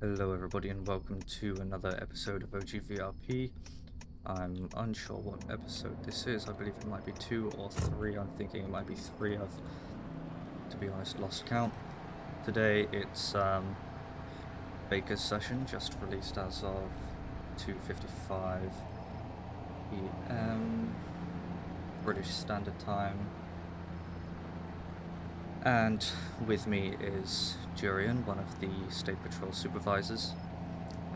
Hello everybody and welcome to another episode of OGVRP. I'm unsure what episode this is. I believe it might be 2 or 3. I'm thinking it might be 3. I've, to be honest, lost count. Today it's Baker's session, just released as of 2:55 PM British Standard Time. And with me is Jurian, one of the State Patrol Supervisors.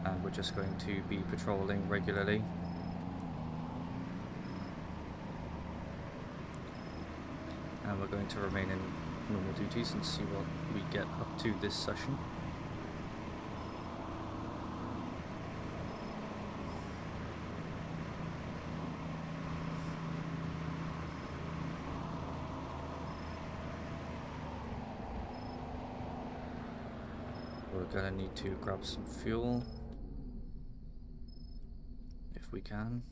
And we're just going to be patrolling regularly. And we're going to remain in normal duties and see what we get up to this session. We're gonna need to grab some fuel if we can.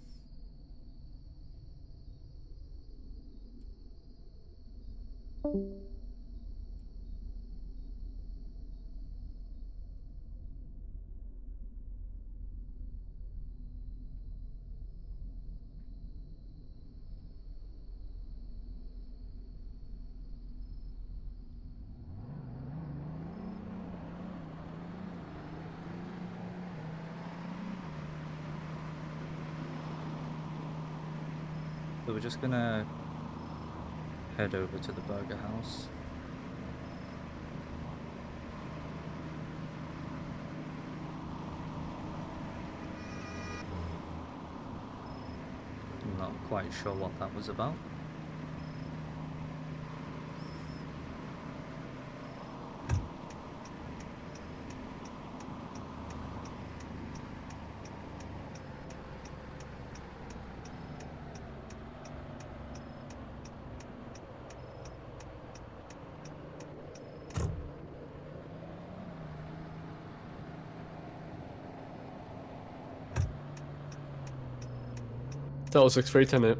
So we're just gonna head over to the burger house. I'm not quite sure what that was about. That was 6-3, it.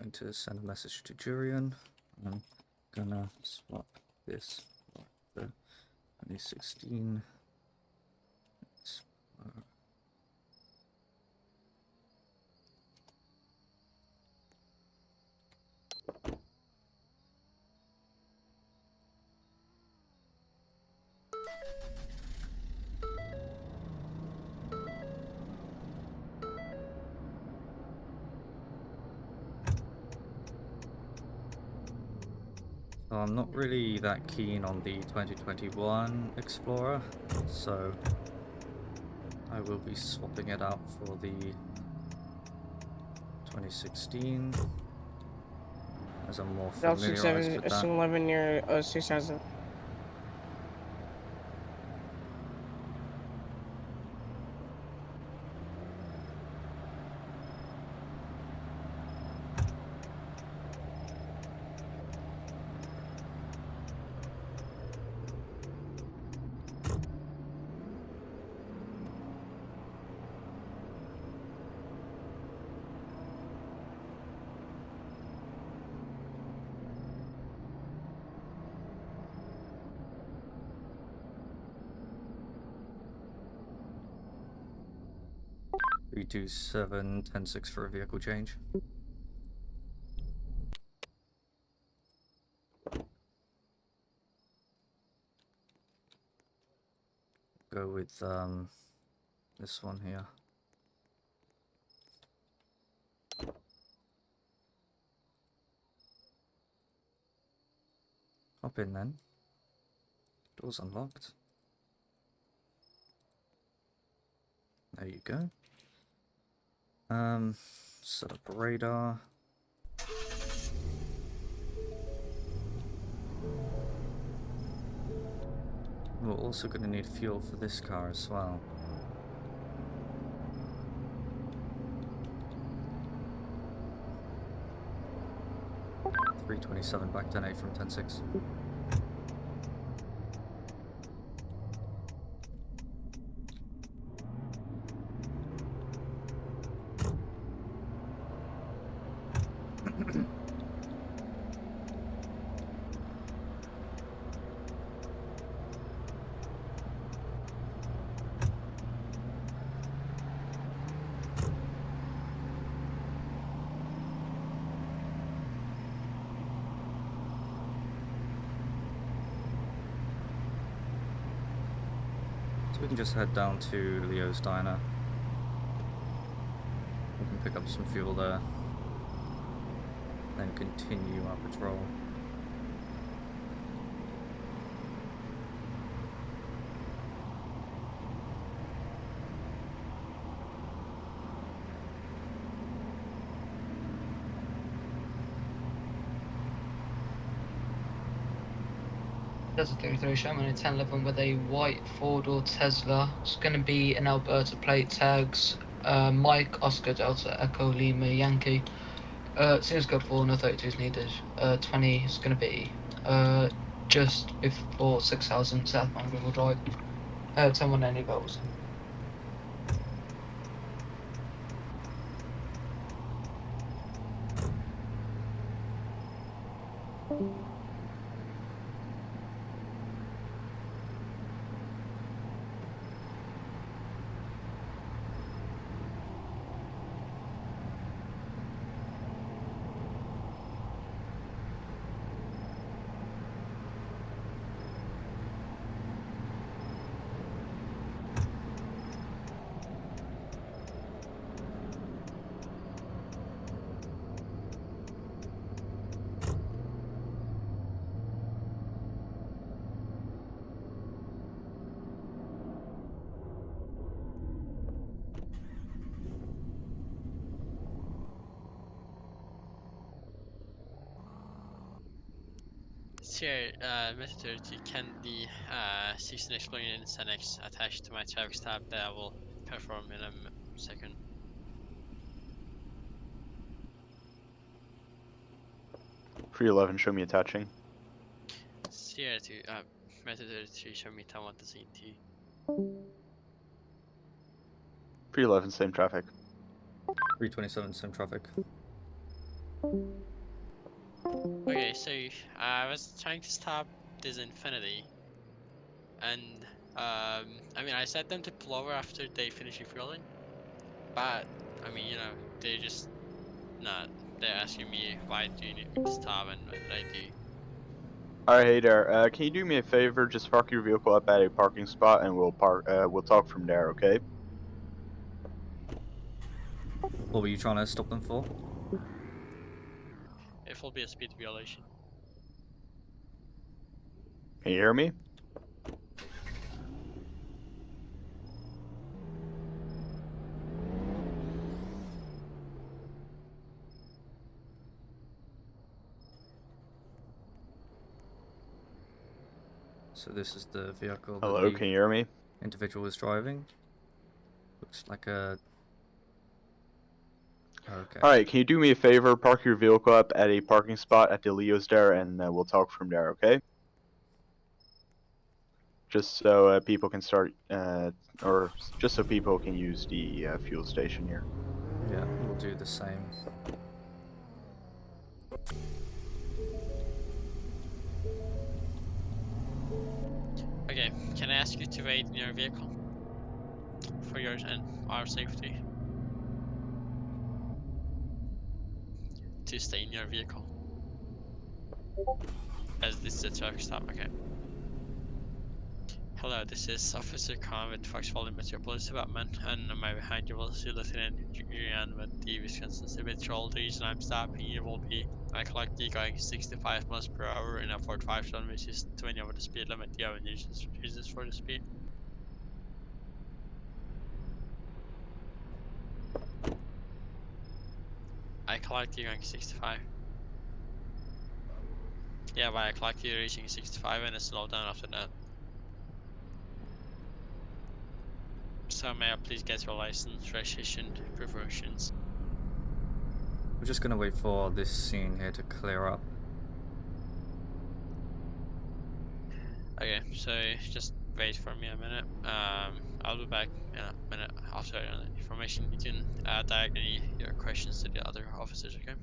Going to send a message to Jurian. I'm gonna swap this for the 2016. So I'm not really that keen on the 2021 Explorer, so I will be swapping it out for the 2016 as I'm more familiarized with that. 11 near 6000. Three two seven 10-6 for a vehicle change. Go with this one here. Hop in then. Door's unlocked. There you go. Set up a radar. We're also going to need fuel for this car as well. .327 back 10-8 from 10-6. So we can just head down to Leo's Diner. We can pick up some fuel there. Then continue our patrol. There's a 33 showman in 1011 with a white four-door Tesla. It's going to be in Alberta plate tags. Mike, Oscar, Delta, Echo, Lima, Yankee. Seems good for no 32 is needed. 20 is going to be just before 6,000 southbound Greenville Drive. 10-1 any bells. Sir, Method 30, can the 16 explosion in Senex attached to my traffic stop that I will perform in a second? .311, show me attaching. Sierra 2, Method 33, show me Taiwan to scene T. .311, same traffic. 327, same traffic. Okay, so I was trying to stop this Infinity, and I mean, I set them to pull over after they finish refueling, but I mean, you know, they just not. They're asking me why do you need me to stop, and what did I do? Alright, hey there. Can you do me a favor? Just park your vehicle up at a parking spot, and we'll talk from there, okay? What were you trying to stop them for? It will be a speed violation. Can you hear me? So this is the vehicle that Hello, the can you hear me? individual was driving. Looks like a... Okay. Alright, can you do me a favor? Park your vehicle up at a parking spot at the Leo's there, and we'll talk from there, okay? Just so people can start, or just so people can use the fuel station here. Yeah, we'll do the same. Okay, can I ask you to wait in your vehicle for yours and our safety? To stay in your vehicle, as this is a traffic stop. Okay. Hello, this is Officer Khan with Foxville Metropolitan Department, and on my behind you will see Lieutenant Julian with the Wisconsin City Patrol. The reason I'm stopping you will be I clocked you going 65 miles per hour in a 45 zone, which is 20 over the speed limit. Do you have any reasons for the speed? I clocked you going 65. Yeah, but I clocked you reaching 65 and a slow down after that. So may I please get your license, registration, preferences? We're just gonna wait for this scene here to clear up. Okay, so just wait for me a minute. I'll be back in a minute after the information. You can direct any your questions to the other officers, okay?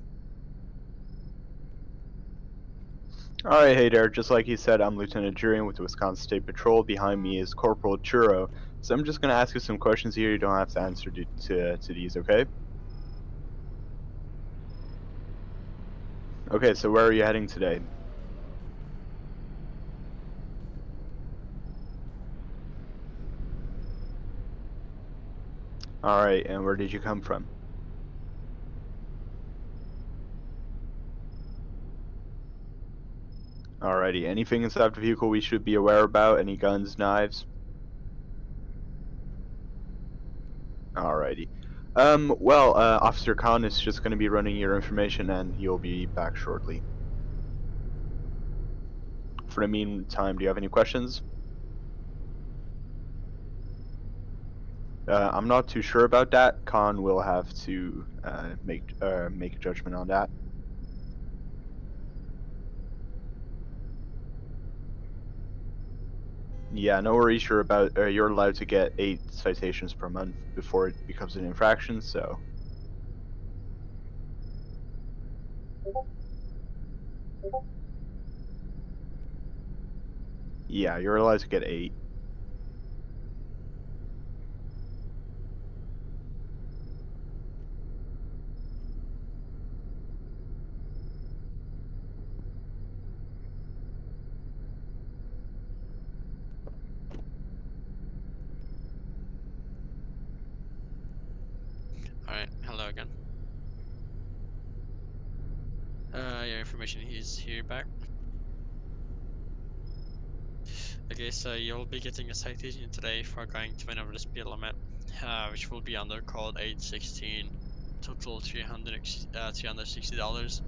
Alright, hey there, just like he said, I'm Lieutenant Jurian with the Wisconsin State Patrol. Behind me is Corporal Churro. So I'm just gonna ask you some questions here. You don't have to answer to these, okay? Okay, so where are you heading today? Alright, and where did you come from? Alrighty, anything inside the vehicle we should be aware about? Any guns, knives? Alrighty. Well, Officer Khan is just gonna be running your information and he'll be back shortly. For the meantime, do you have any questions? I'm not too sure about that. Khan will have to make a judgment on that. Yeah, no worries. You're allowed to get 8 citations per month before it becomes an infraction. So. Yeah, you're allowed to get 8. Alright, hello again. Your information is here back. Okay, so you'll be getting a citation today for going to over the speed limit, which will be under code 816, total $360.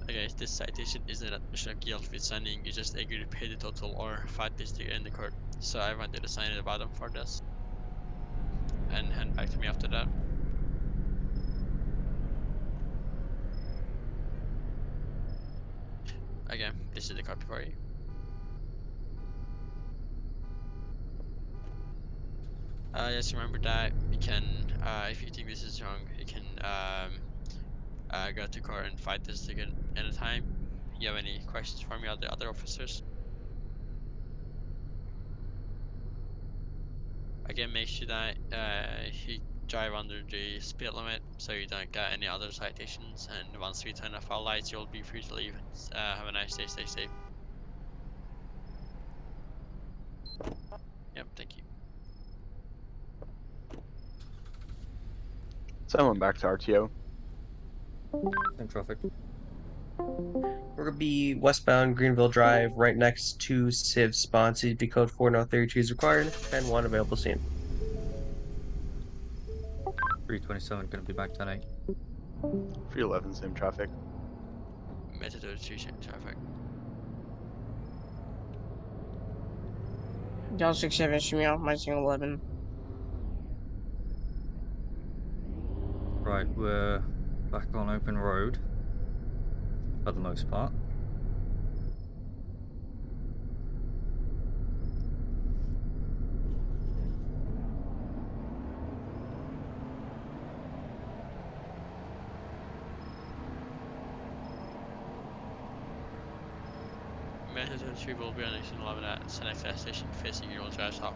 Okay, this citation is an admission of guilt with signing. You just agree to pay the total or fight this in the court. So I want you to sign at the bottom for this and hand back to me after that. Okay, this is the copy for you. Just remember that you can, if you think this is wrong, you can go to court and fight this ticket anytime. You have any questions for me or the other officers? Again, make sure that you drive under the speed limit so you don't get any other citations, and once we turn off our lights you'll be free to leave. Have a nice day, stay safe. Yep, thank you. Someone back to RTO. In traffic. We're gonna be westbound Greenville Drive, right next to Civ spawn. CP code 4032 is required, and 1 available soon. 327 gonna be back 10-8. 311, same traffic. Method 3 traffic. Delta 67, shoot me off my single 11. Right, we're back on open road for the most part. Method 3 will be on Exit 11 at Select Gas Station facing your drive top.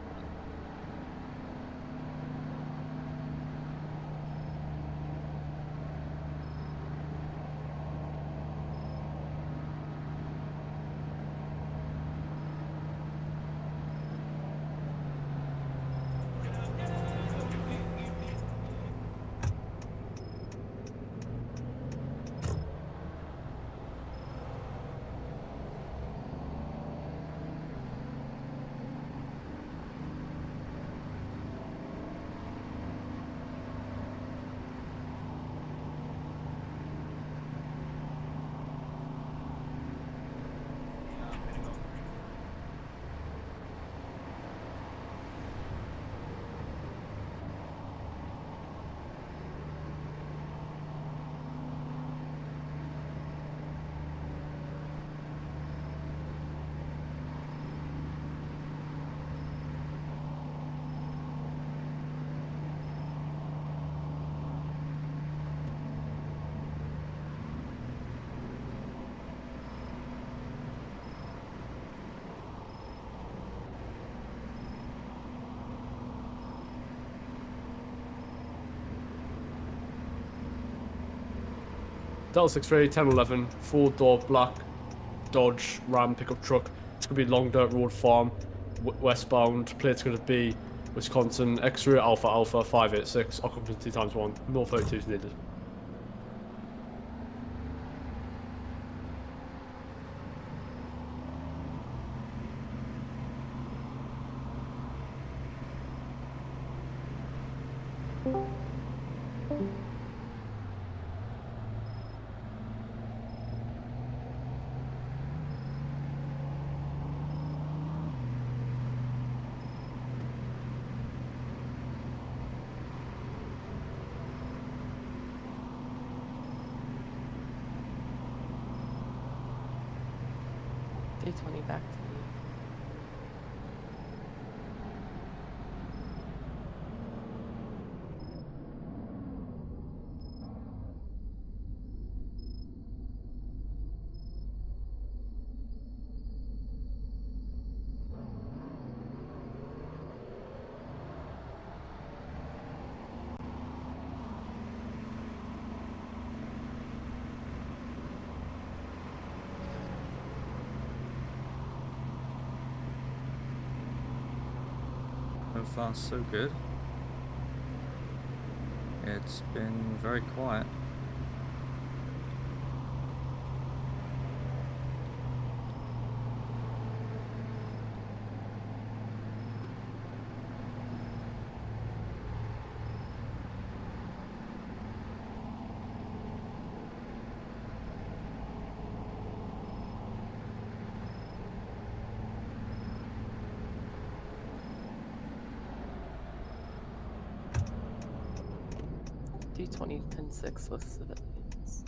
Delta 63, 1011, 4-door black Dodge Ram pickup truck. It's going to be Long Dirt Road Farm, westbound. Plate's going to be Wisconsin, X-ray Alpha Alpha 586, occupancy ×1. No 32s needed. D20 back to me. So far, so good. It's been very quiet. D20 10-6 with civilians.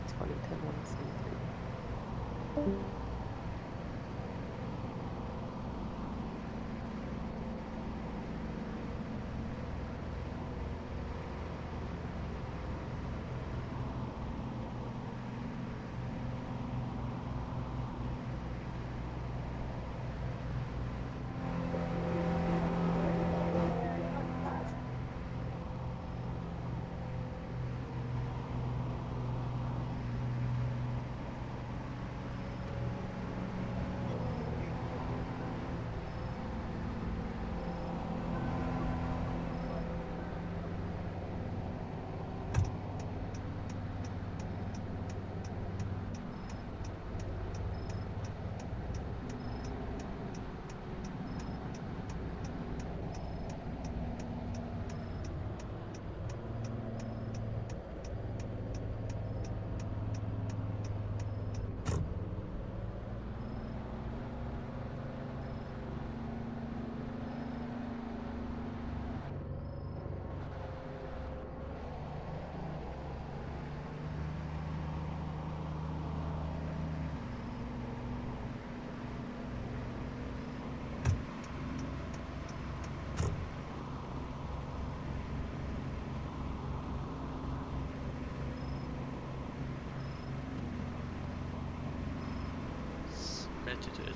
D20 10-1 C3.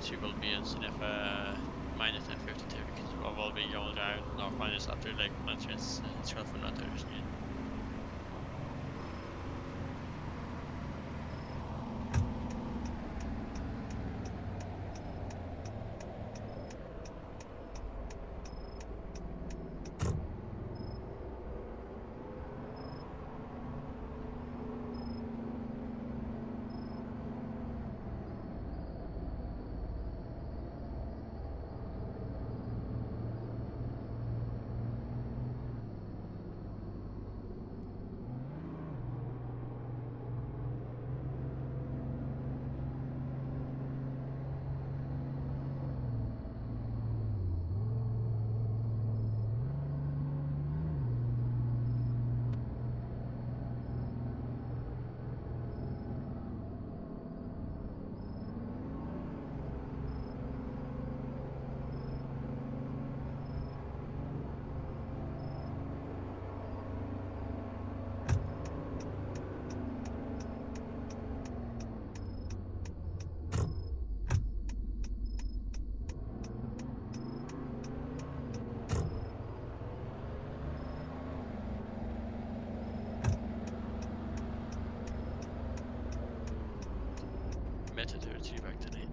She will be in CNF minus 1052 because we will be going down north minus after like entrance it's from not understand. Meta 32 back to Nate.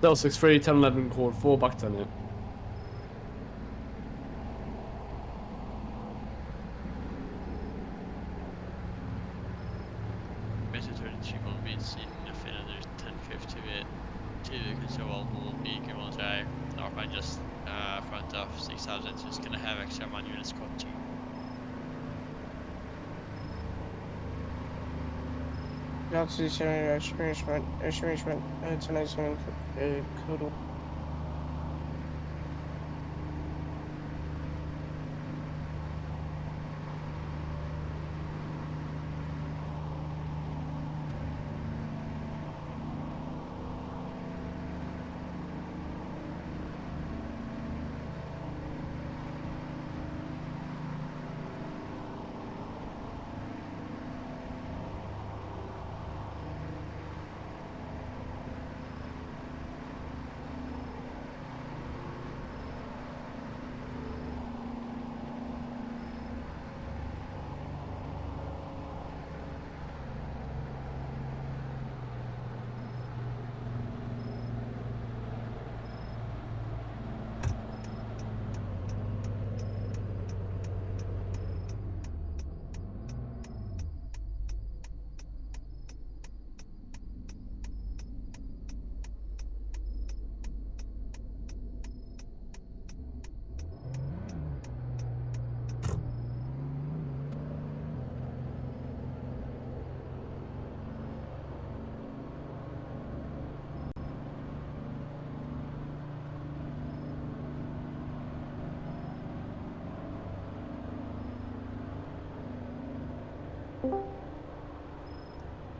Del 63, 1011, code 4, back to Nate. Meta 32 will be seen nothing under 1058 to the control will be Greenville Drive, northbound just front of 6000, just gonna have extra man units code 2. Delta 7, experiment, 1097, code.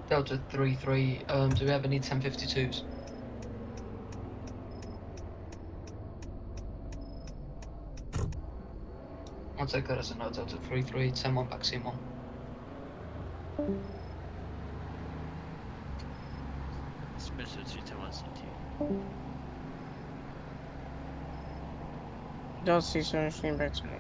Delta 33, do we have any 1052s? I'll take that as a no. Delta 33, 10-1 back scene 1. Meta 210 CT. Delta 67, back to Nate.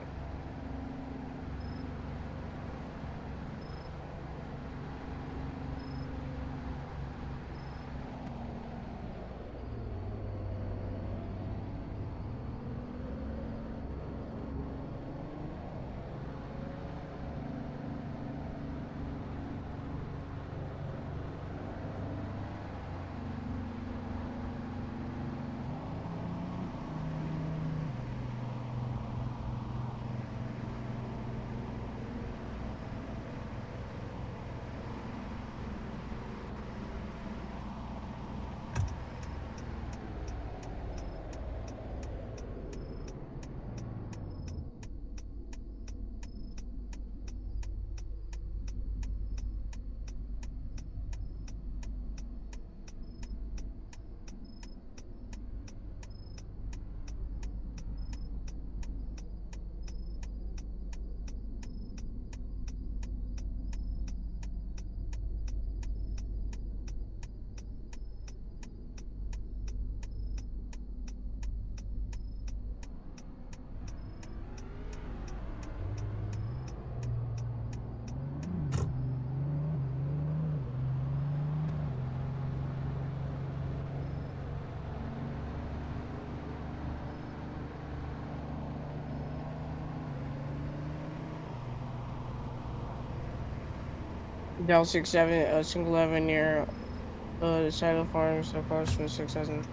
Del 67, single 11 near the side of the farm, so across from 6000.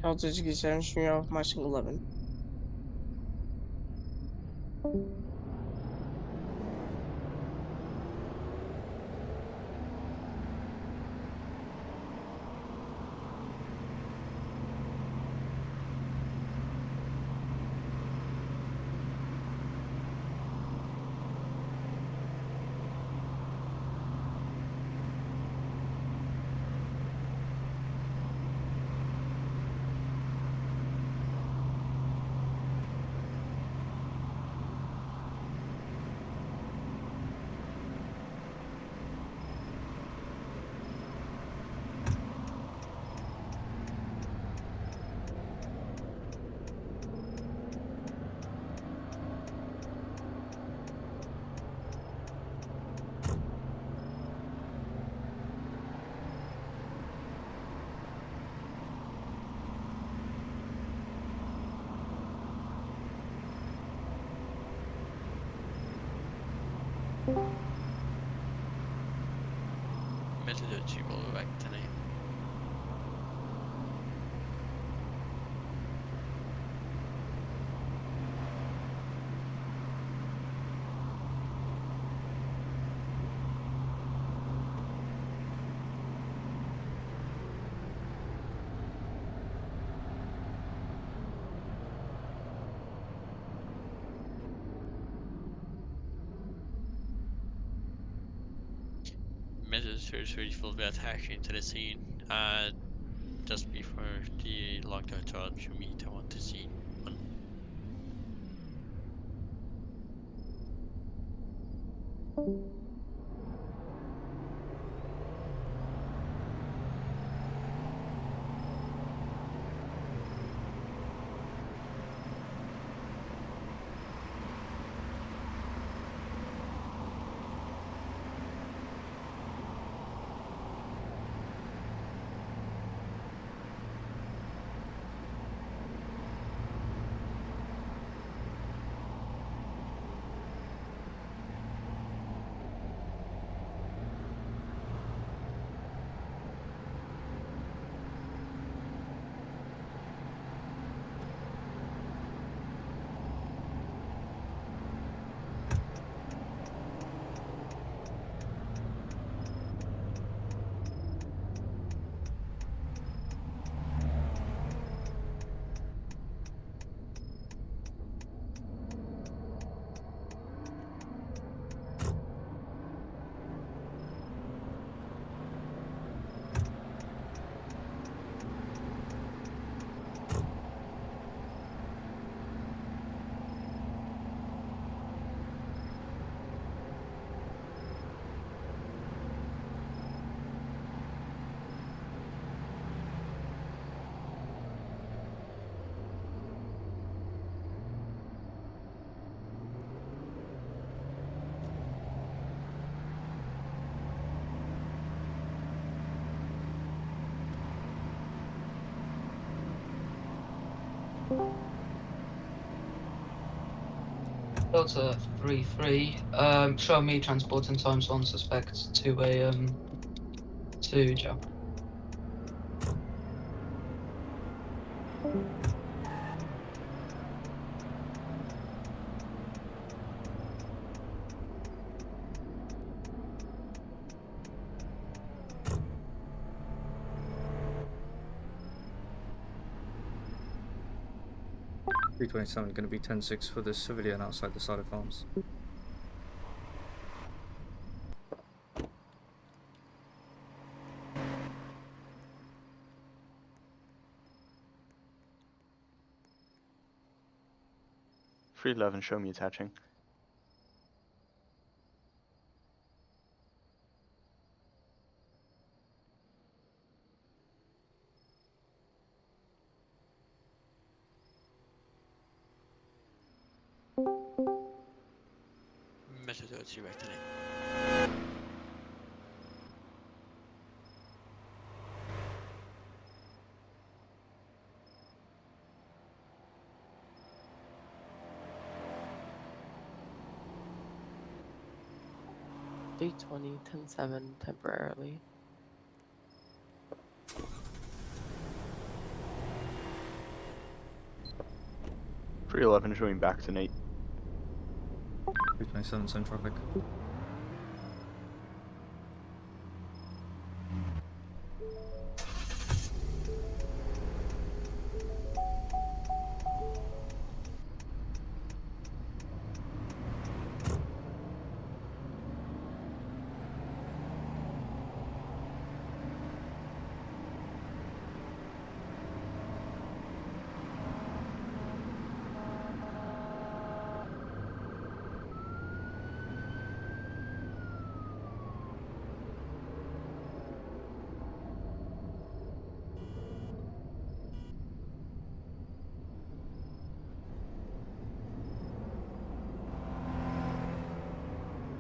Delta HQ7 shooting off my single 11. Methodology will be back tonight. Methodology will be attaching to the scene. Just before the long-term you meet, I want to see one. Delta 3-3. Show me transporting times on suspect to a to jail. $327 going to be 10-6 for the civilian outside the side of farms. Free 11, show me attaching. Methodology back tonight. D20, 10-7 temporarily. 311 showing back to Nate. 327 same traffic.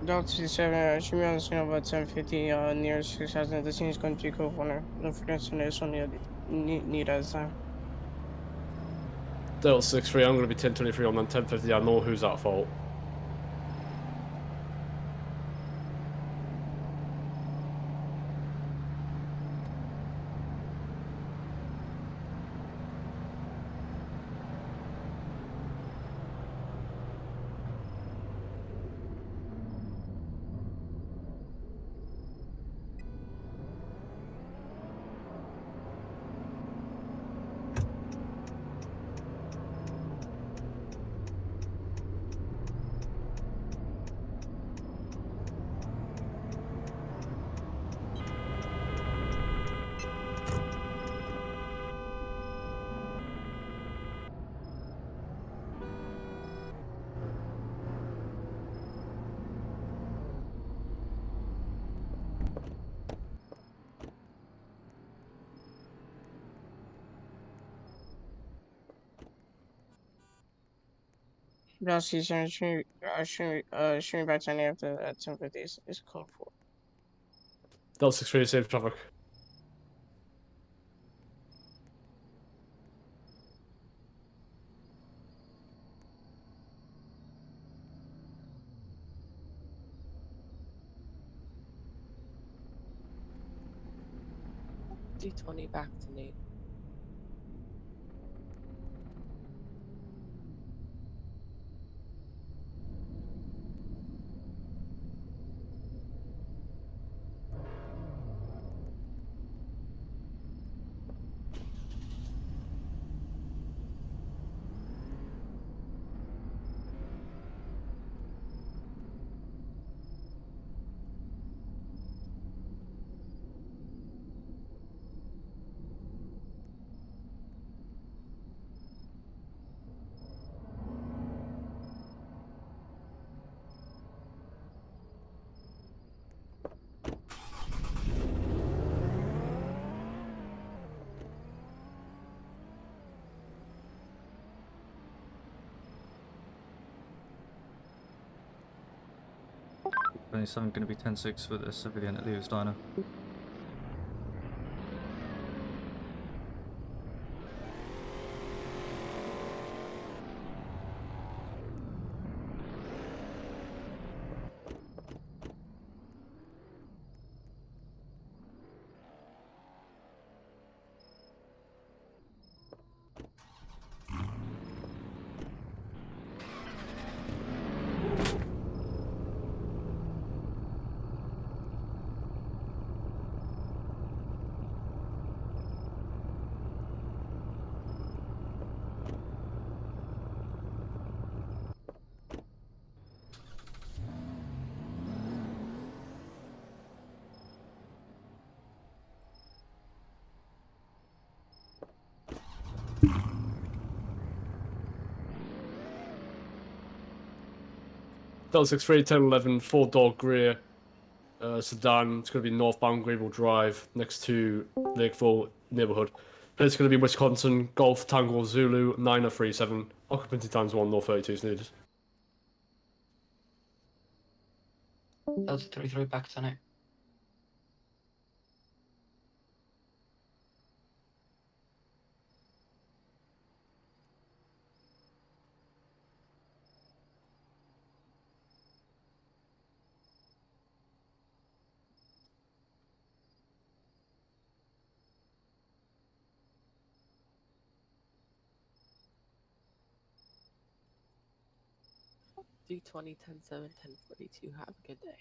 Delta 7, should be on the scene about 10:50, near 6000. The scene is going to be code 1. No further information need at this time. Delta 6-3, I'm going to be 1023 on them 1050. I know who's at fault. Delta 7, should be back to any after 10:50 is code 4. Delta 6-3, safe traffic. D20 back to Nate. I'm going to be 10-6 for the civilian at Leo's Diner. Delta 6-3, 1011, 4-door grey sedan. It's going to be northbound Greenville Drive next to Lakeville neighborhood. It's going to be Wisconsin, Golf Tango Zulu 937. Occupancy times 1, no 32 is needed. Delta 33 back to Nate. D20 10-7 10-42. Have a good day.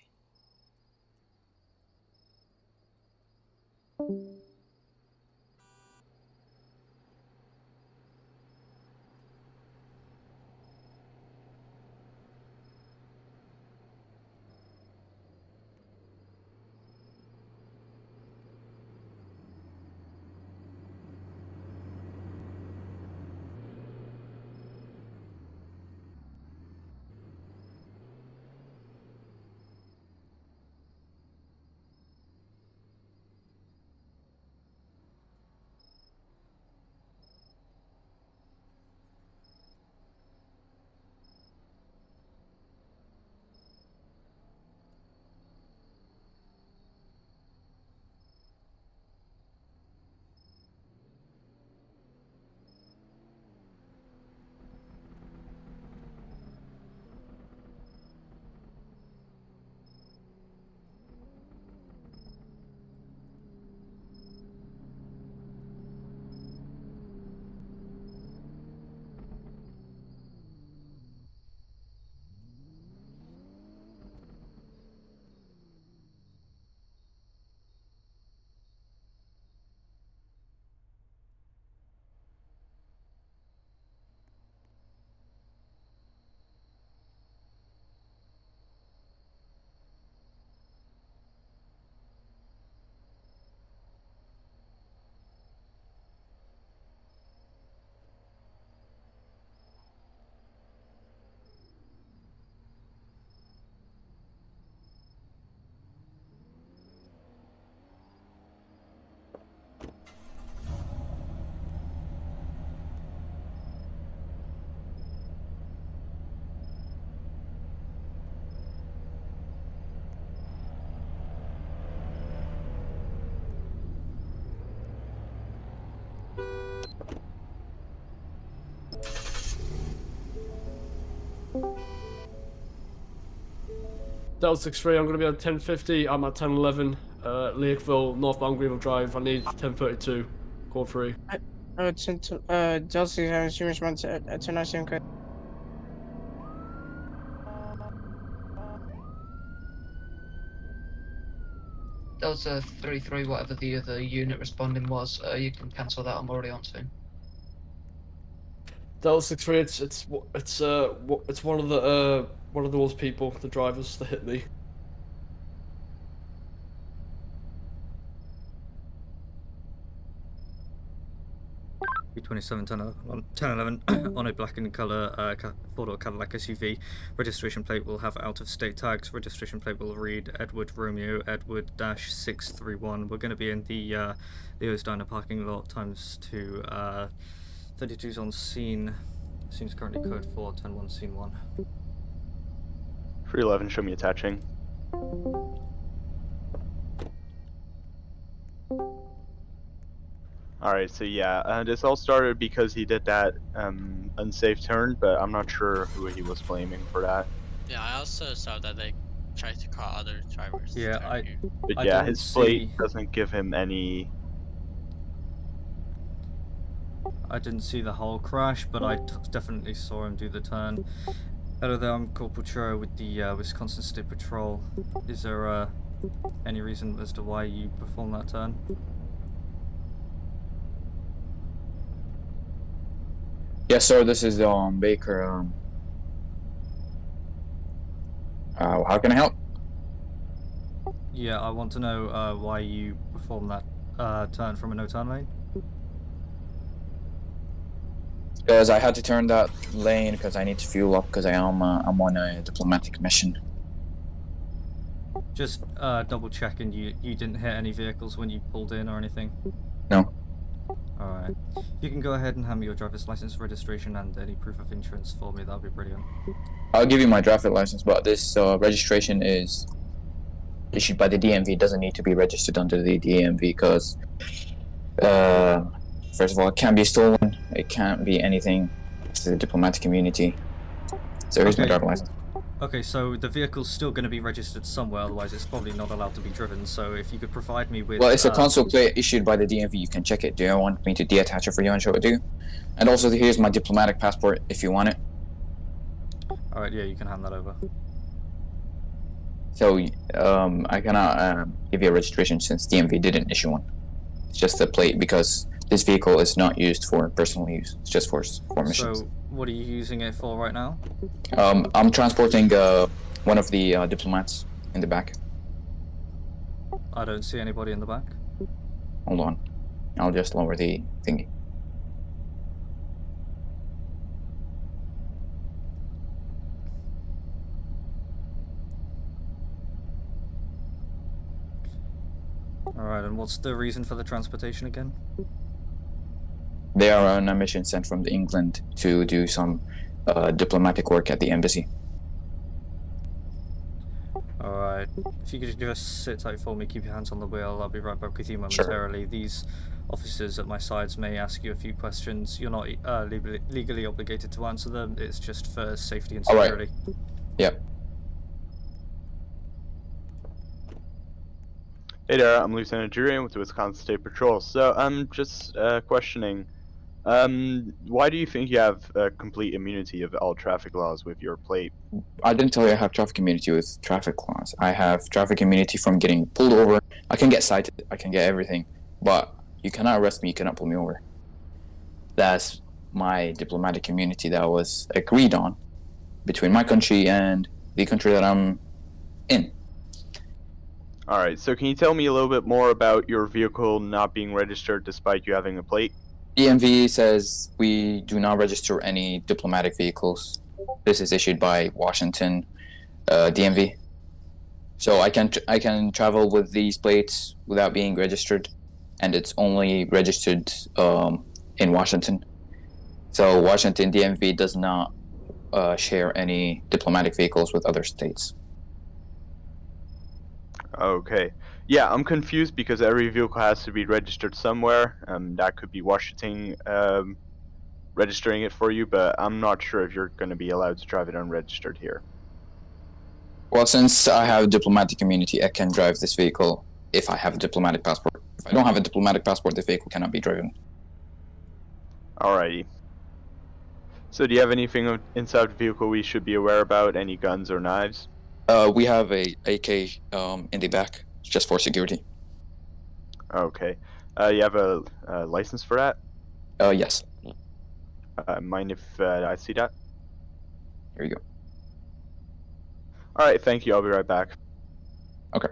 Delta 63, I'm going to be on 1050. I'm at 1011. Lakeville, northbound Greenville Drive. I need 1032. Code 3. Delta 67, she responds at 1097 code. Delta 33, whatever the other unit responding was, you can cancel that. I'm already on soon. Delta 63, it's one of those people, the drivers that hit me. B27 1011 on a black and colour four-door Cadillac SUV. Registration plate will have out-of-state tags. Registration plate will read Edward Romeo Edward -631. We're going to be in the Leo's Diner parking lot times 2. 32's on scene. Scene's currently code 4, 10-1, scene 1. 311, show me attaching. Alright, so yeah, this all started because he did that unsafe turn, but I'm not sure who he was blaming for that. Yeah, I also saw that they tried to call other drivers. Yeah, to turn here. But I yeah, didn't his plate see- doesn't give him any... I didn't see the whole crash, but I definitely saw him do the turn. Hello there, I'm Corporal Churro with the Wisconsin State Patrol. Is there any reason as to why you performed that turn? Yes, sir. This is Baker. How can I help? Yeah, I want to know why you performed that turn from a no-turn lane. Because I had to turn that lane because I need to fuel up because I'm on a diplomatic mission. Just double checking you didn't hit any vehicles when you pulled in or anything? No. Alright. You can go ahead and hand me your driver's license, registration, and any proof of insurance for me. That'll be brilliant. I'll give you my driver's license, but this registration is issued by the DMV. It doesn't need to be registered under the DMV because, first of all, it can't be stolen. It can't be anything. It's the diplomatic community. So here's my Okay. driver's license. Okay, so the vehicle's still going to be registered somewhere, otherwise it's probably not allowed to be driven. So if you could provide me with... Well, it's a console plate issued by the DMV. You can check it. Do you want me to deattach it for you and show it to you? And also, here's my diplomatic passport if you want it. Alright, yeah, you can hand that over. So I cannot give you a registration since DMV didn't issue one. It's just a plate because this vehicle is not used for personal use. It's just for missions. So, what are you using it for right now? I'm transporting one of the diplomats in the back. I don't see anybody in the back. Hold on. I'll just lower the thingy. Alright, and what's the reason for the transportation again? They are on a mission sent from England to do some diplomatic work at the embassy. Alright, if you could just sit tight for me, keep your hands on the wheel, I'll be right back with you momentarily. Sure. These officers at my sides may ask you a few questions. You're not legally obligated to answer them, it's just for safety and security. Alright. Yep. Hey there, I'm Lieutenant Julian with the Wisconsin State Patrol. So I'm just questioning, why do you think you have complete immunity of all traffic laws with your plate? I didn't tell you I have traffic immunity with traffic laws. I have traffic immunity from getting pulled over. I can get cited, I can get everything, but you cannot arrest me, you cannot pull me over. That's my diplomatic immunity that was agreed on between my country and the country that I'm in. Alright, so can you tell me a little bit more about your vehicle not being registered despite you having a plate? DMV says we do not register any diplomatic vehicles. This is issued by Washington DMV. So I can travel with these plates without being registered, and it's only registered in Washington. So Washington DMV does not share any diplomatic vehicles with other states. Okay. Yeah, I'm confused because every vehicle has to be registered somewhere. That could be Washington registering it for you, but I'm not sure if you're going to be allowed to drive it unregistered here. Well, since I have diplomatic immunity, I can drive this vehicle if I have a diplomatic passport. If I don't have a diplomatic passport, the vehicle cannot be driven. Alrighty. So do you have anything inside the vehicle we should be aware about? Any guns or knives? We have a AK in the back, just for security. Okay. You have a license for that? Yes. Mind if I see that? Here you go. Alright, thank you. I'll be right back. Okay.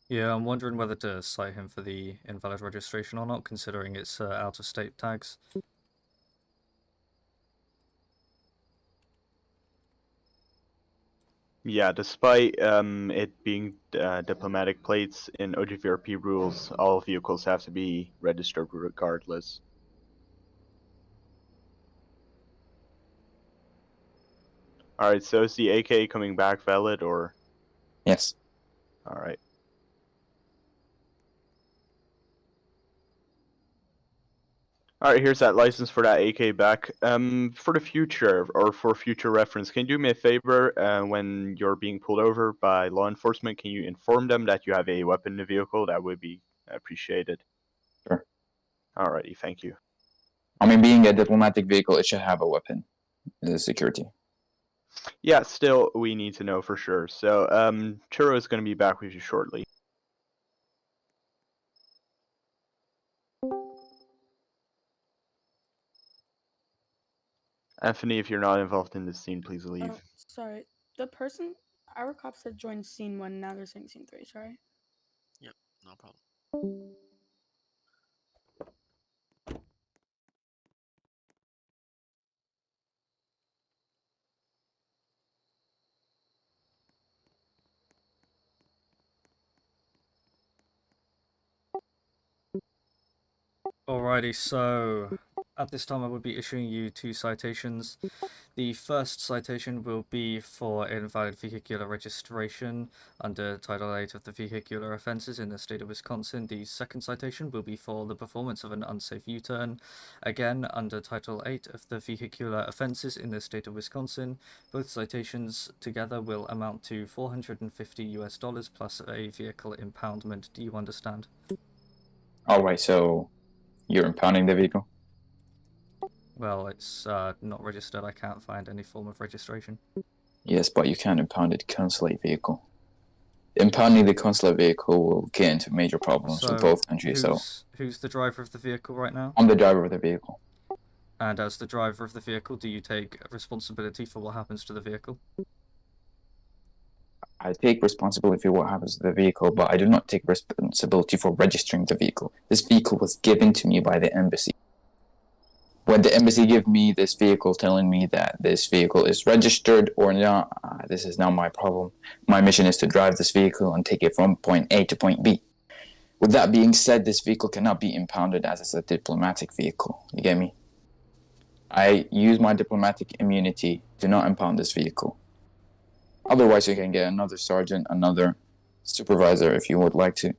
Yeah, I'm wondering whether to cite him for the invalid registration or not, considering it's out-of-state tags. Yeah, despite it being diplomatic plates in OGVRP rules, all vehicles have to be registered regardless. Alright, so is the AK coming back valid or? Yes. Alright. Alright, here's that license for that AK back. For the future, or for future reference, can you do me a favor? When you're being pulled over by law enforcement, can you inform them that you have a weapon in the vehicle? That would be appreciated. Sure. Alrighty, thank you. I mean, being a diplomatic vehicle, it should have a weapon. The security. Yeah, still, we need to know for sure. So, Churro is going to be back with you shortly. Anthony, if you're not involved in this scene, please leave. Oh, sorry. The person, our cops had joined scene 1, now they're saying scene 3, sorry. Yep, no problem. Alrighty, so at this time I would be issuing you 2 citations. The first citation will be for invalid vehicular registration under Title 8 of the Vehicular Offences in the state of Wisconsin. The second citation will be for the performance of an unsafe U-turn, again under Title 8 of the Vehicular Offences in the state of Wisconsin. Both citations together will amount to $450 plus a vehicle impoundment. Do you understand? Alright, so you're impounding the vehicle? Well, it's not registered. I can't find any form of registration. Yes, but you can't impound a consulate vehicle. Impounding the consulate vehicle will get into major problems with both countries, so... Who's the driver of the vehicle right now? I'm the driver of the vehicle. And as the driver of the vehicle, do you take responsibility for what happens to the vehicle? I take responsibility for what happens to the vehicle, but I do not take responsibility for registering the vehicle. This vehicle was given to me by the embassy. When the embassy gave me this vehicle telling me that this vehicle is registered or not, this is not my problem. My mission is to drive this vehicle and take it from point A to point B. With that being said, this vehicle cannot be impounded as it's a diplomatic vehicle. You get me? I use my diplomatic immunity to not impound this vehicle. Otherwise, you can get another sergeant, another supervisor if you would like to.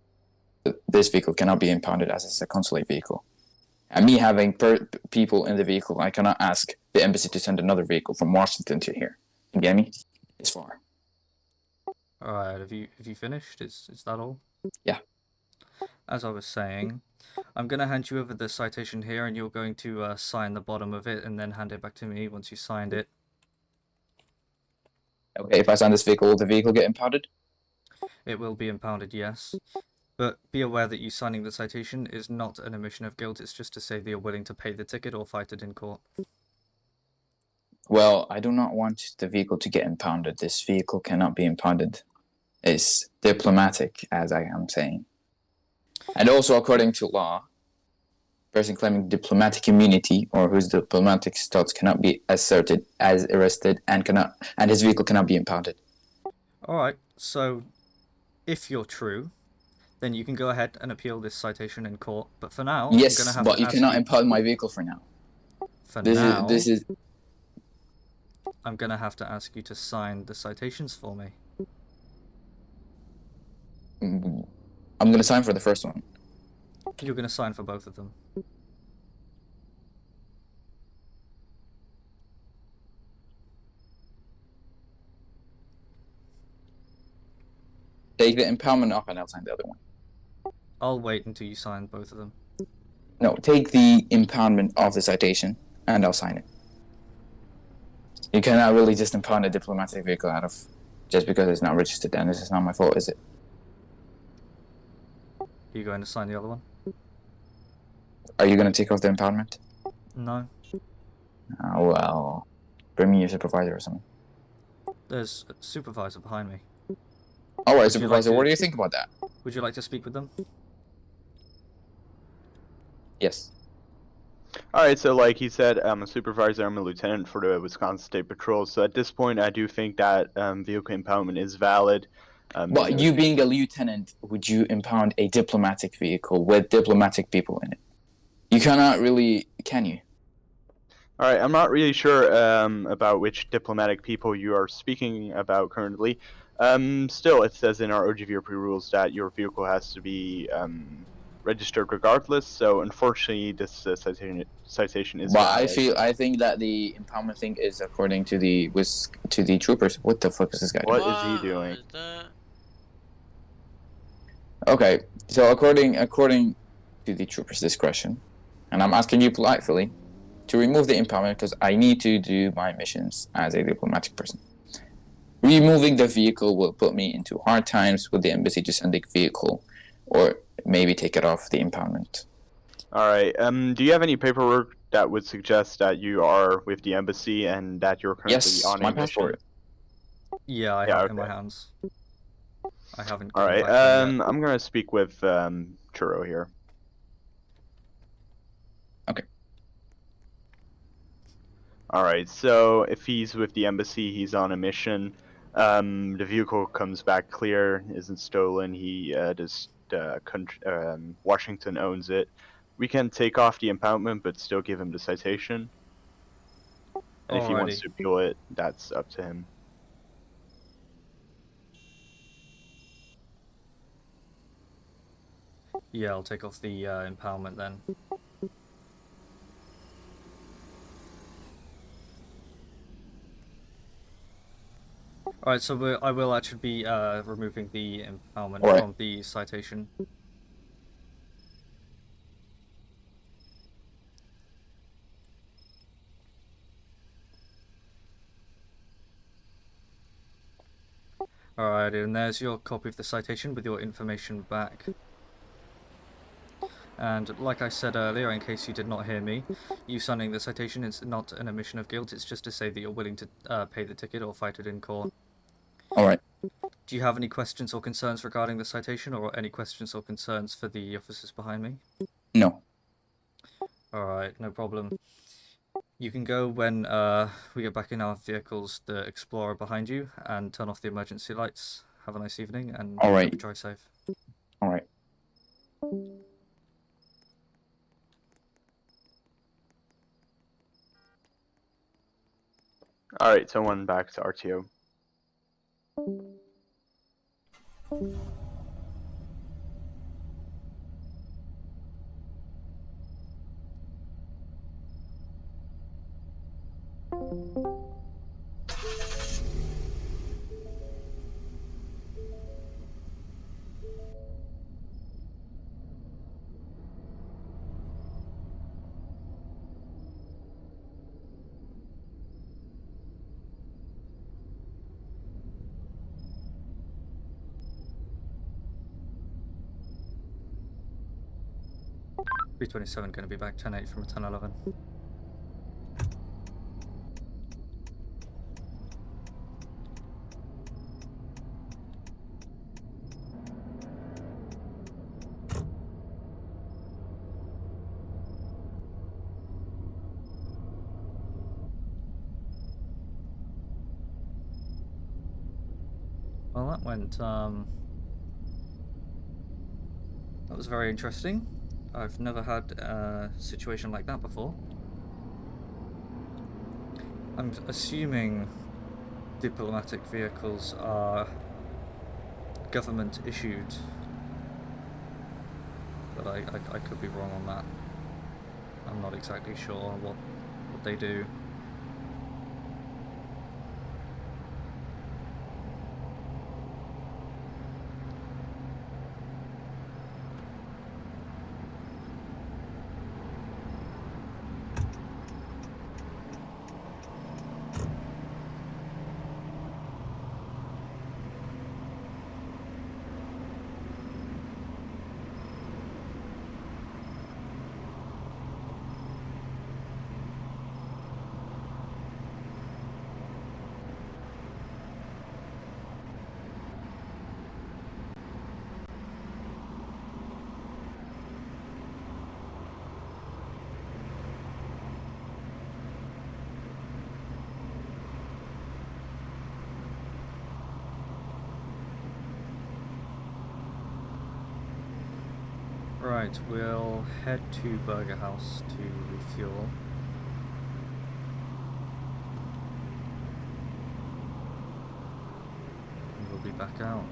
This vehicle cannot be impounded as it's a consulate vehicle. And me having people in the vehicle, I cannot ask the embassy to send another vehicle from Washington to here. You get me? It's far. Alright, have you finished? Is that all? Yeah. As I was saying, I'm going to hand you over the citation here, and you're going to sign the bottom of it and then hand it back to me once you signed it. Okay, if I sign this vehicle, will the vehicle get impounded? It will be impounded, yes. But be aware that you signing the citation is not an admission of guilt, it's just to say that you're willing to pay the ticket or fight it in court. Well, I do not want the vehicle to get impounded. This vehicle cannot be impounded. It's diplomatic, as I am saying. And also, according to law, person claiming diplomatic immunity or whose diplomatic status cannot be asserted as arrested and his vehicle cannot be impounded. Alright, so if you're true, then you can go ahead and appeal this citation in court. But for now, yes, I'm gonna have but to you ask cannot impound my vehicle for now. This is. I'm gonna have to ask you to sign the citations for me. I'm gonna sign for the first one. You're gonna sign for both of them. Take the impoundment off and I'll sign the other one. I'll wait until you sign both of them. No, take the impoundment off the citation and I'll sign it. You cannot really just impound a diplomatic vehicle out of just because it's not registered, and this is not my fault, is it? Are you going to sign the other one? Are you going to take off the impoundment? No. Well, bring me your supervisor or something. There's a supervisor behind me. Alright, supervisor, what do you think about that? Would you like to speak with them? Yes. Alright, so like he said, I'm a supervisor, I'm a lieutenant for the Wisconsin State Patrol, so at this point I do think that vehicle impoundment is valid. But you being a lieutenant, would you impound a diplomatic vehicle with diplomatic people in it? You cannot really, can you? Alright, I'm not really sure about which diplomatic people you are speaking about currently. Still, it says in our OGVRP rules that your vehicle has to be registered regardless, so unfortunately this citation is valid. I think that the impoundment thing is according to the troopers. What the fuck is this guy doing? What is he doing? Okay, so according to the troopers' discretion, and I'm asking you politely to remove the impoundment because I need to do my missions as a diplomatic person. Removing the vehicle will put me into hard times with the embassy to send the vehicle, or maybe take it off the impoundment. Alright, do you have any paperwork that would suggest that you are with the embassy and that you're currently on a mission? Passport. Yeah, I have it in my hands. I haven't. Alright, I'm gonna speak with Churro here. Okay. Alright, so if he's with the embassy, he's on a mission. The vehicle comes back clear, isn't stolen. Washington owns it. We can take off the impoundment, but still give him the citation. And if he wants Alrighty. to appeal it, that's up to him. Yeah, I'll take off the impoundment then. Alright, so I will actually be removing the impoundment Alright. from the citation. Alright, and there's your copy of the citation with your information back. And like I said earlier, in case you did not hear me, you signing the citation is not an admission of guilt, it's just to say that you're willing to pay the ticket or fight it in court. Alright. Do you have any questions or concerns regarding the citation, or any questions or concerns for the officers behind me? No. Alright, no problem. You can go when we get back in our vehicles, the Explorer behind you, and turn off the emergency lights. Have a nice evening, and Alright. drive safe. Alright. Alright, someone back to RTO. B27 going to be back 10-8 from 10-11. Well, that went, that was very interesting. I've never had a situation like that before. I'm assuming diplomatic vehicles are government issued, but I could be wrong on that. I'm not exactly sure what they do. Right, we'll head to Burger House to refuel. And we'll be back out.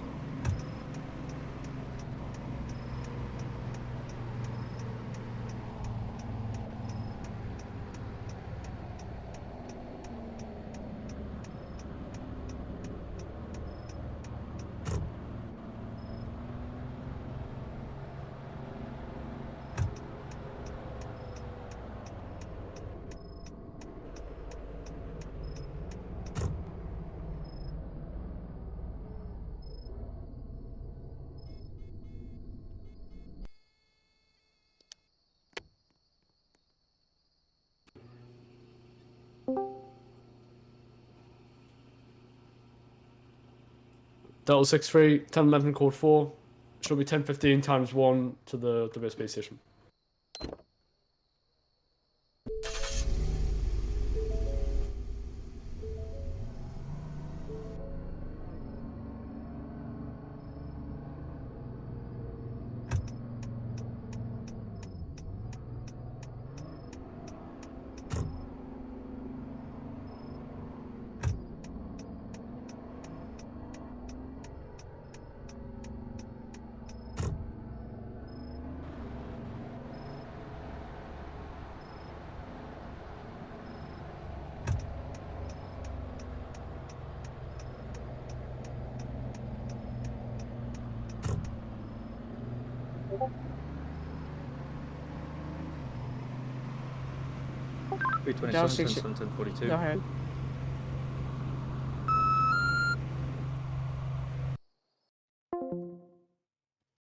Delta 63, 1011 code 4. Should be 1015 times 1 to the WSP station. 327, Dallas 10, 10, 42. Go ahead.